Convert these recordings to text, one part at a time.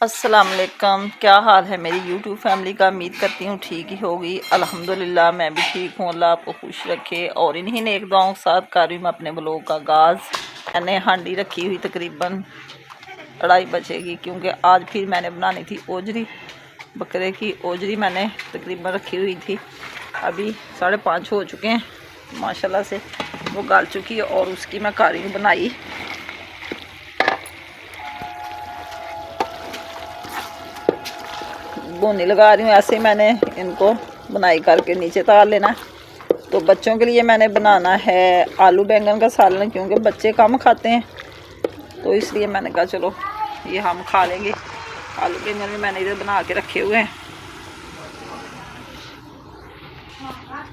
अस्सलाम वालेकुम। क्या हाल है मेरी यूट्यूब फैमिली का। उम्मीद करती हूँ ठीक ही होगी। अल्हम्दुलिल्लाह मैं भी ठीक हूँ। अल्लाह आपको खुश रखे। और इन्हीं नेक दुआओं के साथ कर रही हूँ मैं अपने ब्लॉग का आगाज़। मैंने हांडी रखी हुई तकरीबन 2:30 बजेगी, क्योंकि आज फिर मैंने बनानी थी ओजरी। बकरे की ओजरी मैंने तकरीबन रखी हुई थी। अभी 5:30 हो चुके हैं माशाल्लाह से, वो गल चुकी है और उसकी मैं कर रही हूँ बनाई। भुनी लगा रही हूँ। ऐसे मैंने इनको बुनाई करके नीचे तार लेना है। तो बच्चों के लिए मैंने बनाना है आलू बैंगन का सालन, क्योंकि बच्चे कम खाते हैं, तो इसलिए मैंने कहा चलो ये हम खा लेंगे। आलू बैंगन भी मैंने इधर बना के रखे हुए हैं।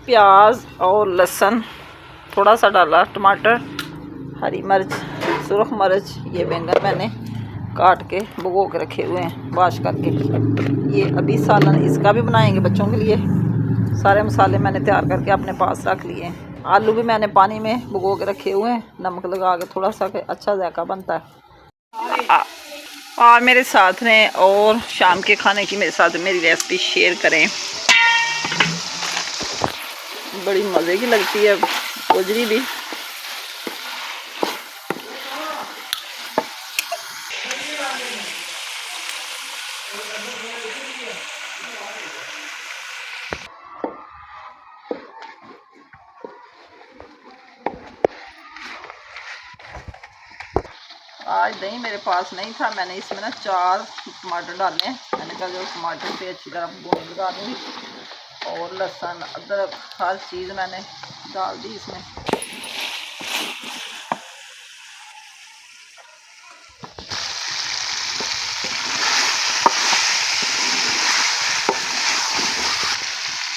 प्याज और लहसुन थोड़ा सा डाला, टमाटर, हरी मिर्च, सुरख मिर्च। ये बैंगन मैंने काट के भिगो के रखे हुए हैं वॉश करके। ये अभी सालन इसका भी बनाएंगे बच्चों के लिए। सारे मसाले मैंने तैयार करके अपने पास रख लिए हैं। आलू भी मैंने पानी में भिगो के रखे हुए हैं, नमक लगा के थोड़ा सा, अच्छा जायका बनता है। और मेरे साथ हैं और शाम के खाने की मेरे साथ मेरी रेसिपी शेयर करें। बड़ी मज़े की लगती है गोजरी भी। आज दही मेरे पास नहीं था, मैंने इसमें ना 4 टमाटर डाले हैं। मैंने कहा जो टमाटर से अच्छी तरह भून लगा दूँगी। और लहसुन अदरक हर चीज़ मैंने डाल दी इसमें।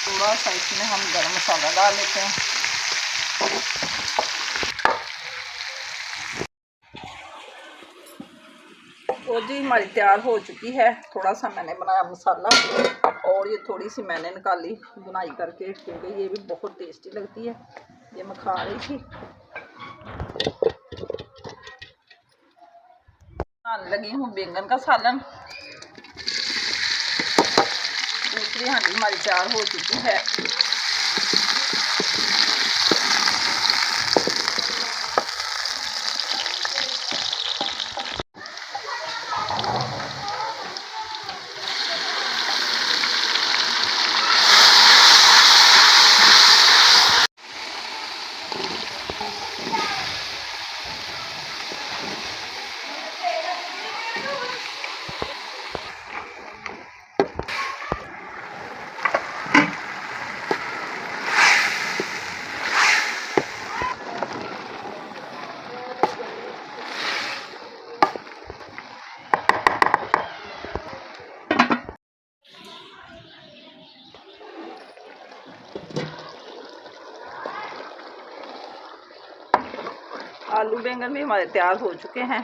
थोड़ा सा इसमें हम गरम मसाला डाल लेते हैं। गोजरी हमारी तैयार हो चुकी है। थोड़ा सा मैंने बनाया मसाला, और ये थोड़ी सी मैंने निकाली बुनाई करके, क्योंकि ये भी बहुत टेस्टी लगती है। ये मैं खा रही थी। बनाने लगी हूँ बैंगन का सालन। दूसरी हांडी हमारी तैयार हो चुकी है। आलू बैंगन भी हमारे तैयार हो चुके हैं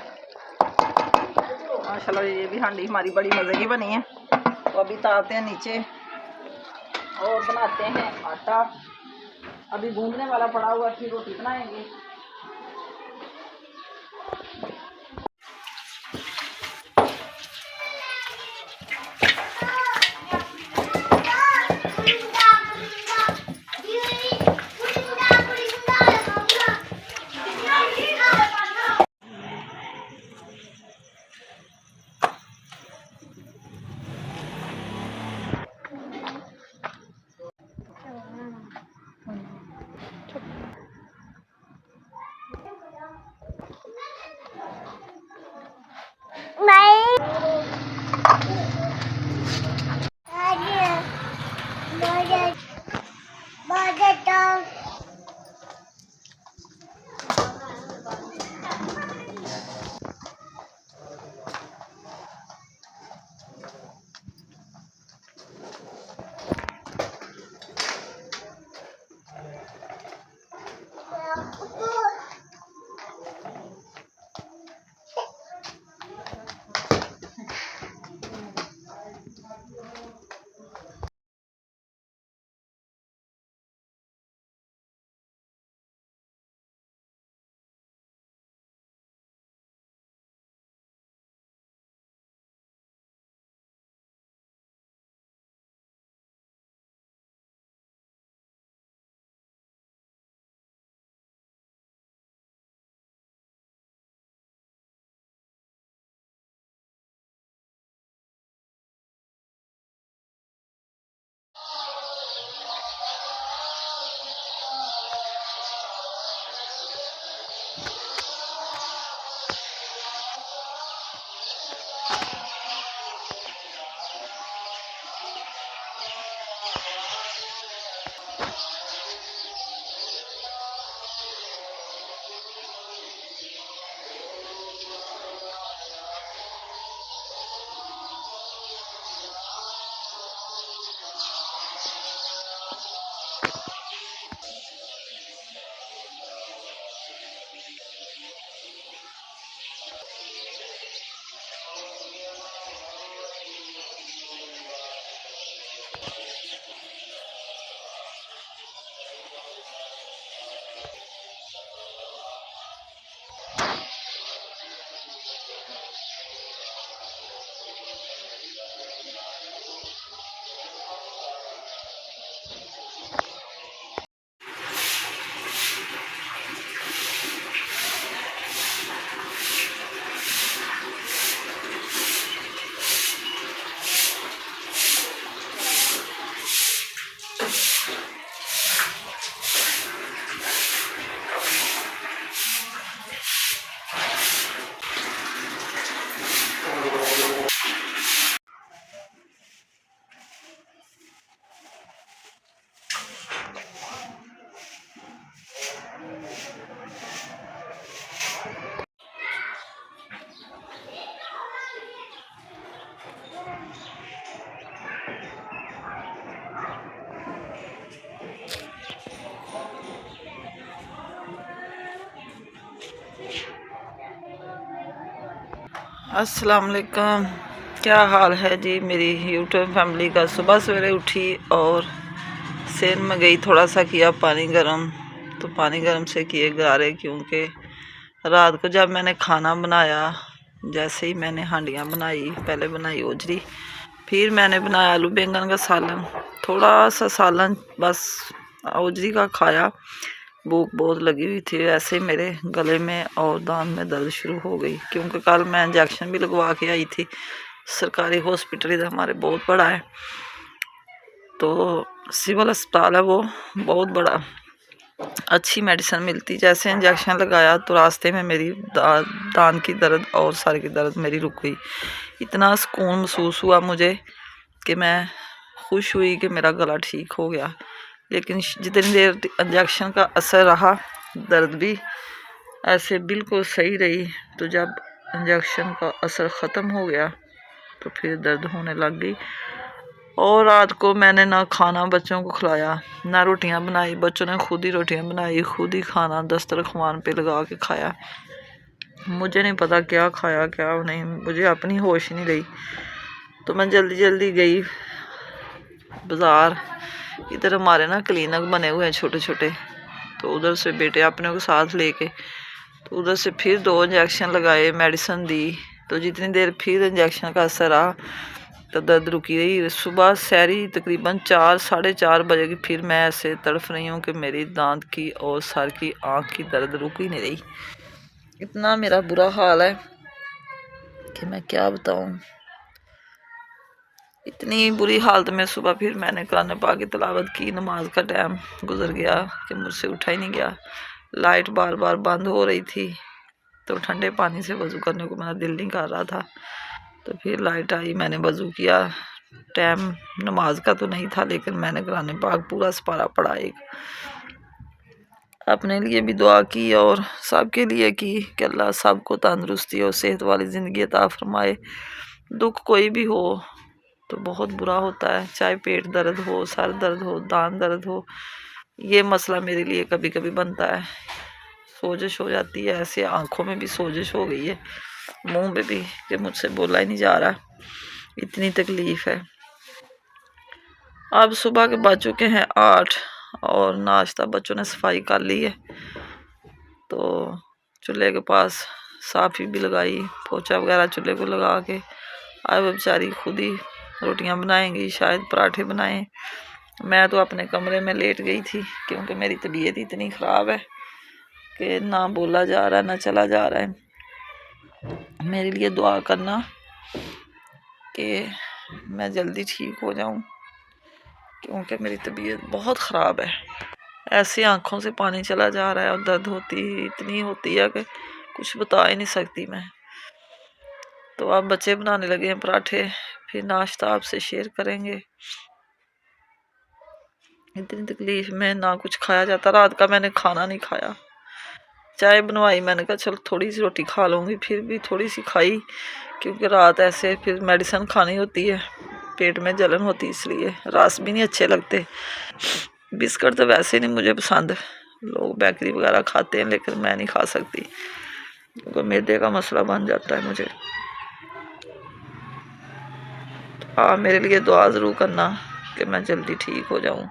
माशाल्लाह। ये भी हांडी हमारी बड़ी मज़े की बनी है। तो अभी तारते हैं नीचे और बनाते हैं आटा। अभी गूंदने वाला पड़ा हुआ, फिर रोटी बनाएंगे। अस्सलाम वालेकुम। क्या हाल है जी मेरी यूट्यूब फैमिली का। सुबह सवेरे उठी और सेन में गई, थोड़ा सा किया पानी गर्म। तो पानी गर्म से किए गरारे, क्योंकि रात को जब मैंने खाना बनाया, जैसे ही मैंने हांडियाँ बनाई, पहले बनाई ओजरी, फिर मैंने बनाया आलू बैंगन का सालन। थोड़ा सा सालन बस ओजरी का खाया, भूख बहुत लगी हुई थी। ऐसे ही मेरे गले में और दांत में दर्द शुरू हो गई, क्योंकि कल मैं इंजेक्शन भी लगवा के आई थी। सरकारी हॉस्पिटल इधर हमारे बहुत बड़ा है, तो सिविल अस्पताल है वो बहुत बड़ा, अच्छी मेडिसिन मिलती। जैसे इंजेक्शन लगाया तो रास्ते में मेरी दांत की दर्द और सर की दर्द मेरी रुक गई। इतना सुकून महसूस हुआ मुझे कि मैं खुश हुई कि मेरा गला ठीक हो गया। लेकिन जितनी देर इंजेक्शन का असर रहा, दर्द भी ऐसे बिल्कुल सही रही। तो जब इंजेक्शन का असर ख़त्म हो गया तो फिर दर्द होने लग गई। और रात को मैंने ना खाना बच्चों को खिलाया, ना रोटियां बनाई। बच्चों ने खुद ही रोटियां बनाई, खुद ही खाना दस्तरखान पे लगा के खाया। मुझे नहीं पता क्या खाया क्या नहीं, मुझे अपनी होश नहीं रही। तो मैं जल्दी जल्दी गई बाज़ार। इधर हमारे ना क्लिनिक बने हुए हैं छोटे छोटे, तो उधर से बेटे अपने को साथ लेके, तो उधर से फिर 2 इंजेक्शन लगाए, मेडिसिन दी। तो जितनी देर फिर इंजेक्शन का असर रहा तो दर्द रुकी रही। सुबह सहरी तकरीबन 4 साढ़े 4 बजे की फिर मैं ऐसे तड़फ रही हूँ कि मेरी दांत की और सर की आँख की दर्द रुक ही नहीं रही। इतना मेरा बुरा हाल है कि मैं क्या बताऊँ। इतनी बुरी हालत में सुबह फिर मैंने कुरान पाक की तिलावत की। नमाज का टाइम गुजर गया कि मुझसे उठा ही नहीं गया। लाइट बार बार बंद हो रही थी, तो ठंडे पानी से वज़ू करने को मेरा दिल नहीं कर रहा था। तो फिर लाइट आई, मैंने वज़ू किया। टाइम नमाज का तो नहीं था, लेकिन मैंने कुरान पाक पूरा सपारा पढ़ा। एक अपने लिए भी दुआ की और सबके लिए की कि अल्लाह सबको तंदुरुस्ती और सेहत वाली ज़िंदगी अता फरमाए। दुख कोई भी हो तो बहुत बुरा होता है, चाहे पेट दर्द हो, सर दर्द हो, दांत दर्द हो। ये मसला मेरे लिए कभी कभी बनता है। सोजिश हो जाती है, ऐसे आँखों में भी सोजिश हो गई है, मुंह में भी, कि मुझसे बोला ही नहीं जा रहा, इतनी तकलीफ़ है। अब सुबह के बज चुके हैं 8 और नाश्ता बच्चों ने सफाई कर ली है। तो चूल्हे के पास साफ़ी भी लगाई, पोछा वगैरह चूल्हे को लगा के। अब बेचारी खुद ही रोटियां बनाएंगी, शायद पराठे बनाएं। मैं तो अपने कमरे में लेट गई थी, क्योंकि मेरी तबीयत इतनी ख़राब है कि ना बोला जा रहा है ना चला जा रहा है। मेरे लिए दुआ करना कि मैं जल्दी ठीक हो जाऊं, क्योंकि मेरी तबीयत बहुत ख़राब है। ऐसे आँखों से पानी चला जा रहा है और दर्द इतनी होती है कि कुछ बता ही नहीं सकती मैं। तो अब बच्चे बनाने लगे हैं पराठे, फिर नाश्ता आपसे शेयर करेंगे। इतनी तकलीफ़ में ना कुछ खाया जाता। रात का मैंने खाना नहीं खाया, चाय बनवाई, मैंने कहा चल थोड़ी सी रोटी खा लूँगी, फिर भी थोड़ी सी खाई, क्योंकि रात ऐसे फिर मेडिसिन खानी होती है, पेट में जलन होती है, इसलिए रस भी नहीं अच्छे लगते। बिस्किट तो वैसे नहीं मुझे पसंद, लोग बेकरी वगैरह खाते हैं, लेकिन मैं नहीं खा सकती, क्योंकि मैदे का मसला बन जाता है मुझे। तो आप मेरे लिए दुआ ज़रूर करना कि मैं जल्दी ठीक हो जाऊँ।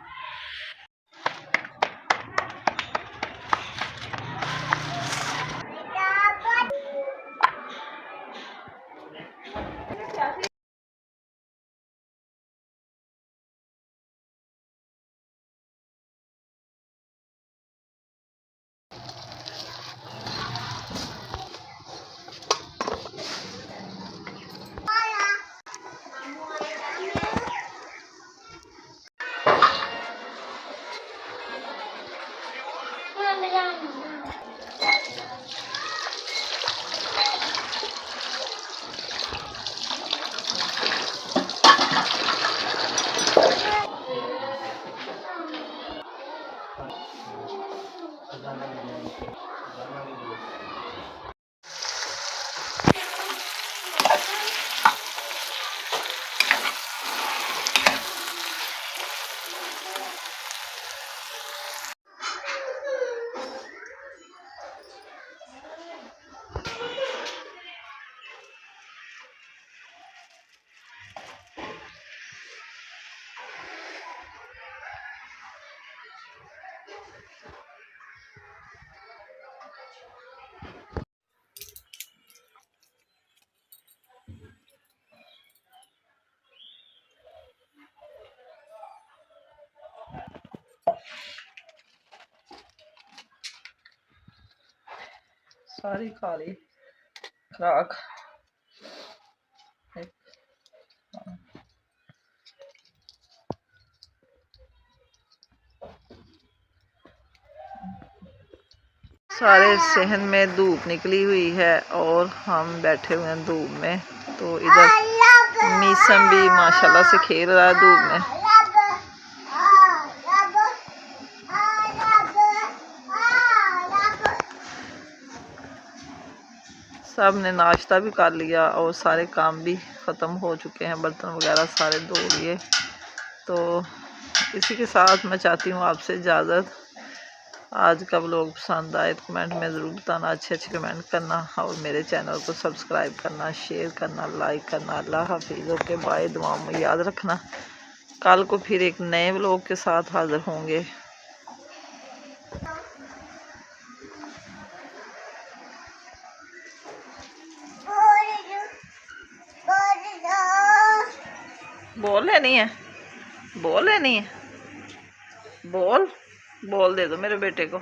सारी खा ली खुराक। सारे सहन में धूप निकली हुई है और हम बैठे हुए हैं धूप में। तो इधर मीसम भी माशाल्लाह से खेल रहा है धूप में। सब ने नाश्ता भी कर लिया और सारे काम भी ख़त्म हो चुके हैं, बर्तन वगैरह सारे धो लिए। तो इसी के साथ मैं चाहती हूँ आपसे इजाज़त। आज का व्लॉग पसंद आए तो कमेंट में ज़रूर बताना, अच्छे कमेंट करना और मेरे चैनल को सब्सक्राइब करना, शेयर करना, लाइक करना। अल्लाह हाफिज़। Okay bye. दुआओं में याद रखना। कल को फिर एक नए व्लॉग के साथ हाज़िर होंगे। बोल लेनी है, बोल लेनी है, बोल बोल दे दो मेरे बेटे को।